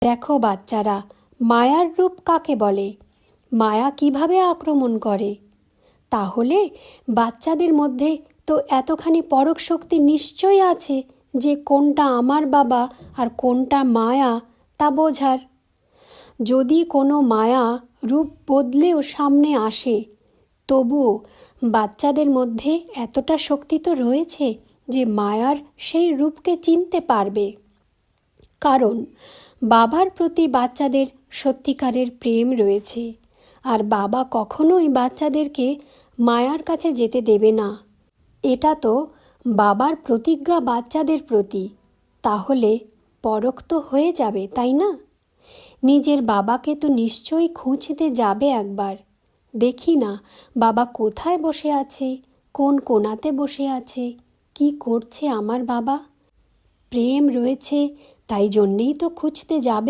দেখো বাচ্চারা, মায়ার রূপ কাকে বলে, মায়া কিভাবে আক্রমণ করে। তাহলে বাচ্চাদের মধ্যে তো এতখানি পরখ শক্তি নিশ্চয়ই আছে যে কোনটা আমার বাবা আর কোনটা মায়া তা বোঝার। যদি কোনো মায়া রূপ বদলেও সামনে আসে, তবুও বাচ্চাদের মধ্যে এতটা শক্তি তো রয়েছে যে মায়ার সেই রূপকে চিনতে পারবে। কারণ বাবার প্রতি বাচ্চাদের সত্যিকারের প্রেম রয়েছে, আর বাবা কখনোই বাচ্চাদেরকে মায়ার কাছে যেতে দেবে না। এটা তো বাবার প্রতিজ্ঞা বাচ্চাদের প্রতি। তাহলে পরখ তো হয়ে যাবে, তাই না? নিজের বাবাকে তো নিশ্চয়ই খুঁজতে যাবে একবার। দেখি না বাবা কোথায় বসে আছে, কোন কোণাতে বসে আছে, কি করছে আমার বাবা। প্রেম রয়েছে, তাই জন্যেই তো খুঁজতে যাবে।